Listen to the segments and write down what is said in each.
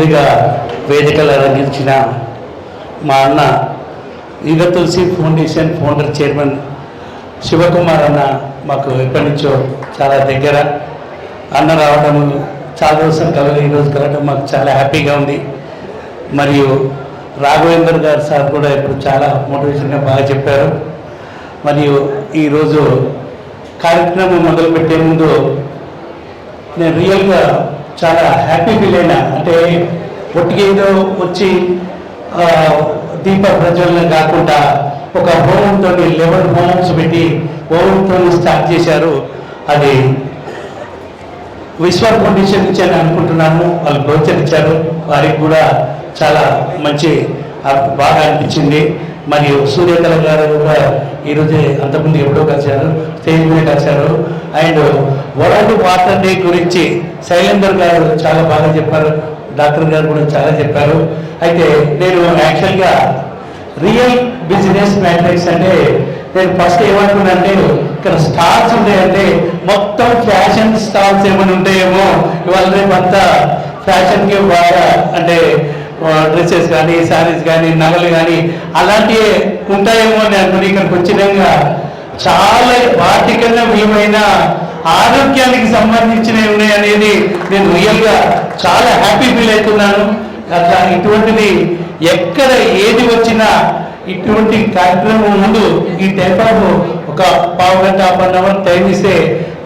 ముందుగా వేదికలు అలంకరించిన మా అన్న ఈగ తులసి ఫౌండేషన్ ఫౌండర్ చైర్మన్ శివకుమార్ అన్న మాకు ఎప్పటి నుంచో చాలా దగ్గర. అన్న రావడం చాలా రోజులు ఈరోజు కలగడం మాకు చాలా హ్యాపీగా ఉంది. మరియు రాఘవేందర్ గారు సార్ కూడా ఇప్పుడు చాలా మోటివేషన్గా బాగా చెప్పారు. మరియు ఈరోజు కార్యక్రమం మొదలుపెట్టే ముందు నేను రియల్గా చాలా హ్యాపీ ఫీల్ అయినా. అంటే ఒట్టిగా ఏదో వచ్చి దీప ప్రజ్వలన కాకుండా ఒక హోమంతో 11 హోమ్స్ పెట్టి హోమంతో స్టార్ట్ చేశారు. అది విశ్వ ఫౌండేషన్ నుంచి అని అనుకుంటున్నాను. వాళ్ళు ప్రోత్సహించారు, వారికి కూడా చాలా మంచి బాగా అనిపించింది. మరియు సూర్యకళ గారు కూడా ఈరోజే అంతకుముందు ఎప్పుడో కలిశారు, స్టేజ్ మీద కలిశారు. అండ్ వరల్డ్ వాటర్ డే గురించి శైలేందర్ గారు చాలా బాగా చెప్పారు, డాక్టర్ గారు కూడా చాలా చెప్పారు. అయితే నేను యాక్చువల్గా రియల్ బిజినెస్ మ్యాట్రిక్స్ అంటే నేను ఫస్ట్ ఏమనుకున్నానంటే ఇక్కడ స్టాల్స్ ఉంటాయంటే మొత్తం ఫ్యాషన్ స్టాల్స్ ఏమైనా ఉంటాయేమో, ఇవాళ రేపు అంతా ఫ్యాషన్కి బాగా అంటే డ్రెస్సెస్ కానీ శారీస్ కానీ నగలు కానీ అలాంటివి ఉంటాయేమో అని అనుకుని ఇక్కడికి వచ్చినాక చాలా వాటికన్నా విలువైన ఆరోగ్యానికి సంబంధించినవి ఉన్నాయి అనేది నేను రియల్గా చాలా హ్యాపీ ఫీల్ అవుతున్నాను. అట్లా ఇటువంటిది ఎక్కడ ఏది వచ్చినా ఇటువంటి కార్యక్రమం ముందు ఈ టైప్ ఆఫ్ ఒక పావు గంట 1 అవర్ టైం ఇస్తే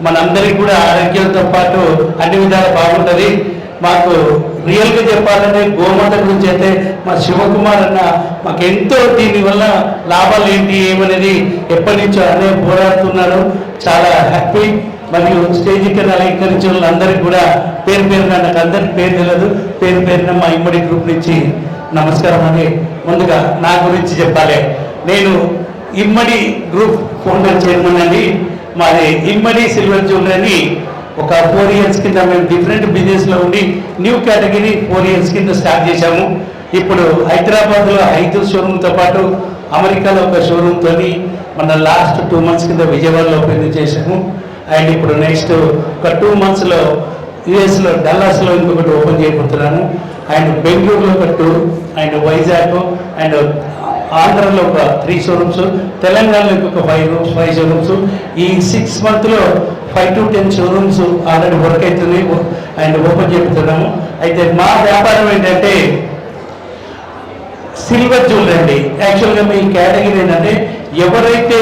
మనందరికీ కూడా ఆరోగ్యంతో పాటు అన్ని విధాలు బాగుంటుంది. మాకు రియల్గా చెప్పాలంటే గోమాత గురించి అయితే మా శివకుమార్ అన్న మాకు ఎంతో దీనివల్ల లాభాలు ఏంటి ఏమనేది ఎప్పటి నుంచో అనే పోరాడుతున్నాడు. చాలా హ్యాపీ. మరియు స్టేజ్కి అలంకరించిన వాళ్ళందరికీ కూడా పేరు పేరున, నాకు అందరికి పేరు తెలియదు, పేరు పేరున మా ఇమ్మడి గ్రూప్ నుంచి నమస్కారం అని ముందుగా నా గురించి చెప్పాలి. నేను ఇమ్మడి గ్రూప్ ఫౌండర్ చైర్మన్ అండి. మాది ఇమ్మడి సిల్వర్ జ్యువెలరీ అని ఒక 4 ఇయర్స్ కింద మేము డిఫరెంట్ బిజినెస్లో ఉండి న్యూ కేటగిరీ 4 ఇయర్స్ కింద స్టార్ట్ చేశాము. ఇప్పుడు హైదరాబాద్లో 5 షోరూమ్తో పాటు అమెరికాలో ఒక షోరూమ్తో మన లాస్ట్ 2 మంత్స్ కింద విజయవాడలో ఓపెన్ చేశాము. అండ్ ఇప్పుడు నెక్స్ట్ ఒక 2 మంత్స్లో యుఎస్లో డల్లాస్లో ఇంకొకటి ఓపెన్ చేయబోతున్నాను. అండ్ బెంగళూరులో ఒక 2, అండ్ వైజాగ్ అండ్ ఆంధ్రలో ఒక 3 షోరూమ్స్, తెలంగాణలో ఇంకొక 5 షోరూమ్స్. ఈ 6 మంత్లో 5 to 10 షోరూమ్స్ ఆల్రెడీ వర్క్ అవుతున్నాయి అండ్ ఓపెన్ చేస్తున్నాము. అయితే మా వ్యాపారం ఏంటంటే సిల్వర్ జ్యువెలరీ అండి. యాక్చువల్గా మీ కేటగిరీ ఏంటంటే ఎవరైతే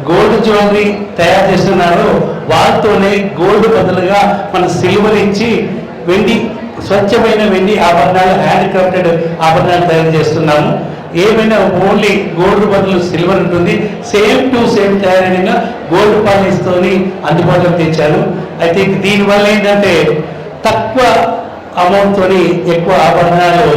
గోల్డ్ జ్యువెలరీ తయారు చేస్తున్నారో వాళ్ళతోనే గోల్డ్ బదులుగా మన సిల్వర్ ఇచ్చి వెండి, స్వచ్ఛమైన వెండి ఆభరణాలు, హ్యాండ్ క్రాఫ్టెడ్ ఆభరణాలు తయారు చేస్తున్నాము. ఏమైనా ఓన్లీ గోల్డ్ బదులు సిల్వర్ ఉంటుంది. సేమ్ టు సేమ్ తయారైన గోల్డ్ పాలిష్తోని అందుబాటులోకి తెచ్చాను. అయితే దీనివల్ల ఏంటంటే తక్కువ అమౌంట్తో ఎక్కువ ఆభరణాలు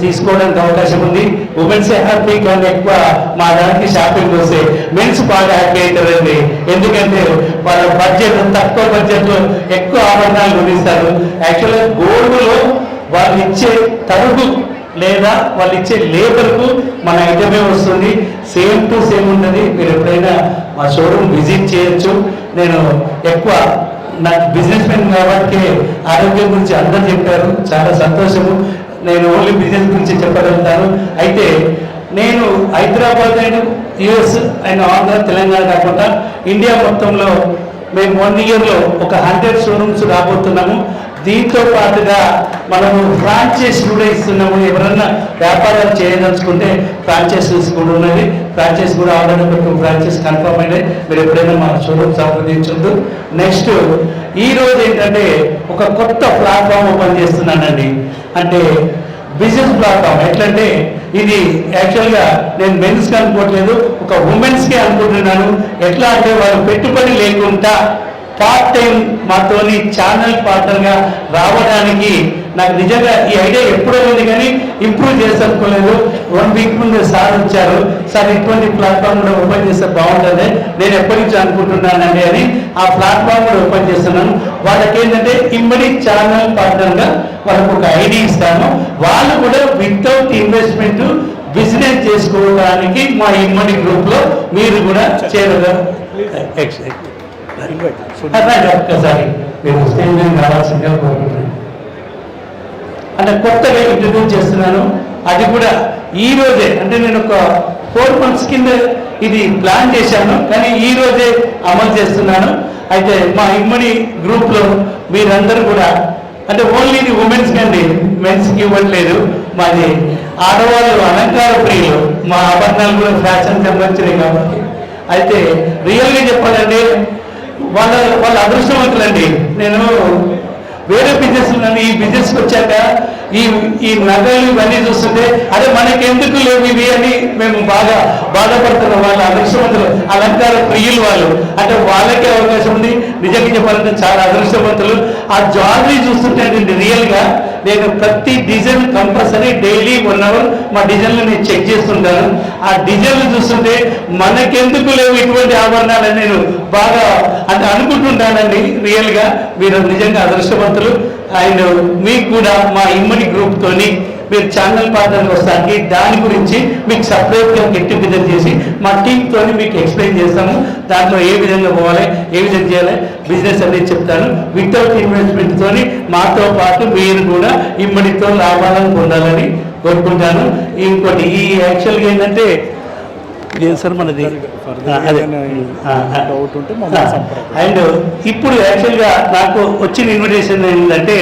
తీసుకోవడానికి అవకాశం ఉంది. ఉమెన్స్ హ్యాపీ కానీ ఎక్కువ మా దానికి షాపింగ్ వస్తే మెన్స్ బాగా హ్యాపీ అవుతారండి. ఎందుకంటే వాళ్ళ బడ్జెట్ తక్కువ బడ్జెట్లో ఎక్కువ ఆభరణాలు కొనిస్తారు. యాక్చువల్గా గోల్డ్లో వాళ్ళు ఇచ్చే తరుగు లేదా వాళ్ళు ఇచ్చే లేబర్కు మన ఐటమే వస్తుంది. సేమ్ టు సేమ్ ఉంటుంది. మీరు ఎప్పుడైనా మా షోరూమ్ విజిట్ చేయొచ్చు. నేను ఎక్కువ నాకు బిజినెస్ మ్యాన్ కాబట్టి ఆరోగ్యం గురించి అందరూ చెప్పారు, చాలా సంతోషము. నేను ఓన్లీ బిజినెస్ గురించి చెప్పగలుగుతాను. అయితే నేను Hyderabad and US and Andhra, Telangana కాకుండా ఇండియా మొత్తంలో మేము 1 ఇయర్లో ఒక 100 షోరూమ్స్ రాబోతున్నాము. దీంతో పాటుగా మనము ఫ్రాంచైజ్ కూడా ఇస్తున్నాము. ఎవరన్నా వ్యాపారాలు చేయదలుచుకుంటే ఫ్రాంచైజీస్ కూడా ఉన్నది. ఫ్రాంచైజ్ కూడా ఆల్రెడీ ఒక 2 ఫ్రాంచైజ్ కన్ఫర్మ్ అయినాయి. మీరు ఎప్పుడైనా మా షోరూమ్ సంప్రదించొద్దు. నెక్స్ట్ ఈరోజు ఏంటంటే ఒక కొత్త ప్లాట్ఫామ్ ఓపెన్ చేస్తున్నానండి. అంటే బిజినెస్ ప్లాట్ఫామ్ ఎట్లంటే ఇది యాక్చువల్గా నేను మెన్స్కి అనుకోవట్లేదు, ఒక ఉమెన్స్కే అనుకుంటున్నాను. ఎట్లా అంటే వాళ్ళు పెట్టుబడి లేకుండా పార్ట్ టైం మాతోని ఛానల్ పార్ట్నర్గా రావడానికి నాకు నిజంగా ఈ ఐడియా ఎప్పుడో ఉంది కానీ ఇంప్రూవ్ చేసేసుకోలేదు. 1 వీక్ ముందు సార్ వచ్చారు, సార్ ఇటువంటి ప్లాట్ఫామ్ కూడా ఓపెన్ చేస్తే బాగుంటుంది, నేను ఎప్పటి నుంచి అనుకుంటున్నానండి అని ఆ ప్లాట్ఫామ్ కూడా ఓపెన్ చేస్తున్నాను. వాళ్ళకి ఏంటంటే ఇమ్మడి ఛానల్ పార్ట్నర్గా వాళ్ళకు ఒక ఐడియా ఇస్తాను. వాళ్ళు కూడా వితౌట్ ఇన్వెస్ట్మెంట్ బిజినెస్ చేసుకోవడానికి మా ఇమ్మడి గ్రూప్లో మీరు కూడా చేరగా ఒక్కసారి మీరు స్టేజ్ మీద రావాల్సిందిగా కోరుకుంటున్నాను. అంటే కొత్తగా ఇంట్రడ్యూస్ చేస్తున్నాను. అది కూడా ఈ రోజే, అంటే నేను ఒక 4 months కింద ఇది ప్లాన్ చేశాను, కానీ ఈ రోజే అమలు చేస్తున్నాను. అయితే మా ఇమ్మడి గ్రూప్లో మీరందరూ కూడా, అంటే ఓన్లీ ఇది ఉమెన్స్ కండి, మెన్స్కి ఇవ్వట్లేదు. మాది ఆడవాళ్ళు అలంకార ప్రియులు, మా ఆభరణాలు కూడా ఫ్యాషన్ సంబంధించినవి కాబట్టి. అయితే రియల్గా చెప్పాలంటే వాళ్ళ అదృష్టవంతులండి. నేను వేరే బిజినెస్ ఈ బిజినెస్కి వచ్చాక ఈ నగలు ఇవన్నీ చూస్తుంటే అదే మనకెందుకు లేవు ఇవి అని మేము బాగా బాధపడుతున్నాం. వాళ్ళ అదృష్టవంతులు, అలంకార ప్రియులు వాళ్ళు, అంటే వాళ్ళకే అవకాశం ఉంది. నిజంగా చెప్పాలంటే చాలా అదృష్టవంతులు. ఆ జ్యువెలరీ చూస్తుంటే రియల్గా నేను ప్రతి డిజైన్ కంపల్సరీ డైలీ 1 hour మా డిజైన్లు నేను చెక్ చేస్తుంటాను. ఆ డిజైన్లు చూస్తుంటే మనకెందుకు లేవు ఇటువంటి ఆభరణాలని నేను బాగా అంటే అనుకుంటుంటానండి. రియల్గా మీరు నిజంగా అదృష్టవంతులు. అండ్ మీకు కూడా మా ఇమ్మడి గ్రూప్తోని మీరు ఛానల్ పార్ట్నర్కి వస్తానికి దాని గురించి మీకు సపరేట్గా గెట్ టుగెదర్ చేసి మా టీంతో మీకు ఎక్స్ప్లెయిన్ చేస్తాము. దాంట్లో ఏ విధంగా పోవాలి, ఏ విధంగా చేయాలి బిజినెస్ అనేది చెప్తాను. వితౌట్ ఇన్వెస్ట్మెంట్తో మాతో పాటు మీరు కూడా ఇమ్మడితో లాభాలను పొందాలని కోరుకుంటాను. ఇంకోటి ఈ యాక్చువల్గా ఏంటంటే ఇదేం సార్ మనది అదే అండ్ ఇప్పుడు యాక్చువల్గా నాకు వచ్చిన ఇన్విటేషన్ ఏంటంటే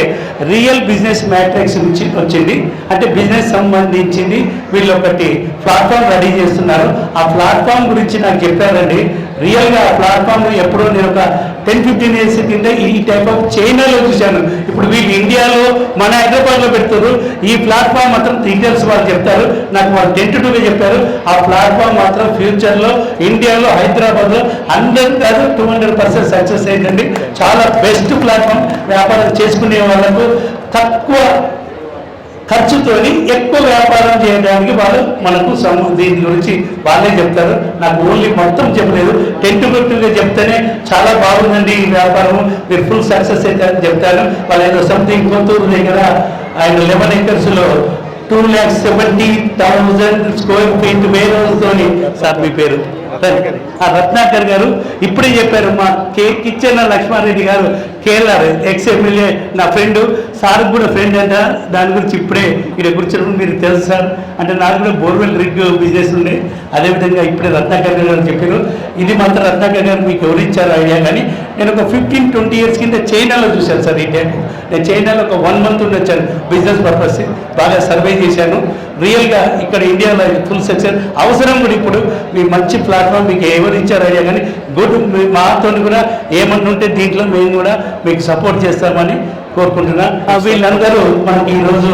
రియల్ బిజినెస్ మ్యాట్రిక్స్ నుంచి వచ్చింది. అంటే బిజినెస్ సంబంధించింది వీళ్ళు ఒకటి ప్లాట్ఫామ్ రెడీ చేస్తున్నారు. ఆ ప్లాట్ఫామ్ గురించి నాకు చెప్పారండి. రియల్గా ఆ ప్లాట్ఫామ్ ఎప్పుడో నేను ఒక 10-15 years కింద ఈ టైప్ ఆఫ్ చైనాలో చూశాను. ఇప్పుడు వీళ్ళు ఇండియాలో మన హైదరాబాద్లో పెడతారు. ఈ ప్లాట్ఫామ్ మాత్రం డీటెయిల్స్ వాళ్ళు చెప్తారు. నాకు వాళ్ళు టెంటేటివ్గా చెప్పారు. ఆ ప్లాట్ఫామ్ మాత్రం ఫ్యూచర్లో ఇండియాలో హైదరాబాద్లో 100 కాదు 200% సక్సెస్ అయిందండి. చాలా బెస్ట్ ప్లాట్ఫామ్. వ్యాపారం చేసుకునే వాళ్ళకు తక్కువ ఖర్చుతోని ఎక్కువ వ్యాపారం చేయడానికి వాళ్ళు మనకు దీని గురించి వాళ్ళే చెప్తారు. నాకు ఓన్లీ మొత్తం చెప్పలేదు, టెంటేటివ్గా చెప్తేనే చాలా బాగుందండి ఈ వ్యాపారం, మీరు ఫుల్ సక్సెస్ అవుతారని చెప్తారు. వాళ్ళు ఏదో సంథింగ్ కొత్తూరు దగ్గర ఆయన 11 acres 2,70,000 square feet వేర్ హౌస్తోని. సార్ మీ పేరు? రత్నాకర్ గారు ఇప్పుడే చెప్పారు. మా కిచ్చెన్న లక్ష్మారెడ్డి గారు కేఎల్ఆర్ ఎక్స్-MLA నా ఫ్రెండ్, సార్ కూడా ఫ్రెండ్ అంట. దాని గురించి ఇప్పుడే ఇక్కడ కూర్చొని మీరు తెలుసు సార్ అంటే నాకు కూడా బోర్వెల్ రిగ్ బిజినెస్ ఉండే. అదేవిధంగా ఇప్పుడే రత్నాకర్ గారు చెప్పారు. ఇది మాత్రం రత్నాకర్ గారు మీకు ఎవరిచ్చారు ఐడియా, కానీ నేను ఒక 15-20 years కింద చైనాలో చూశాను సార్. ఈ టైం నేను చైనాలో ఒక 1 month ఉండొచ్చాను బిజినెస్ పర్పస్. బాగా సర్వే చేశాను. రియల్గా ఇక్కడ ఇండియాలో ఫుల్ సక్సెస్ అవసరం కూడా. ఇప్పుడు మీ మంచి ప్లాట్ఫామ్ మీకు ఎవరు ఇచ్చారు ఐడియా, కానీ గుడ్ మాతో కూడా ఏమన్నా ఉంటే దీంట్లో మేము కూడా మీకు సపోర్ట్ చేస్తామని కోరుకుంటున్నా. వీళ్ళందరూ మనకి ఈరోజు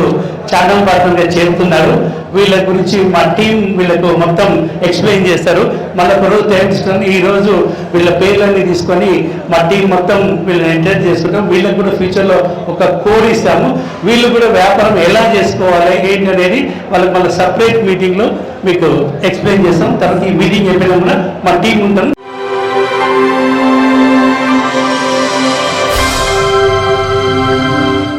ఛానల్ పార్ట్నర్గా చేరుతున్నారు. వీళ్ళ గురించి మా టీం వీళ్ళకు మొత్తం ఎక్స్ప్లెయిన్ చేస్తారు. మళ్ళీ ఒక రోజు తయారు ఈరోజు వీళ్ళ పేర్లన్నీ తీసుకొని మా టీం మొత్తం వీళ్ళని ఎంకరేజ్ చేసుకుంటాం. వీళ్ళకి కూడా ఫ్యూచర్లో ఒక కోడ్ ఇస్తాము. వీళ్ళు కూడా వ్యాపారం ఎలా చేసుకోవాలి ఏంటి అనేది వాళ్ళకి మళ్ళీ సపరేట్ మీటింగ్లో మీకు ఎక్స్ప్లెయిన్ చేస్తాం. తర్వాత ఈ మీటింగ్ అయిపోయినా కూడా మా టీం ఉంటాం.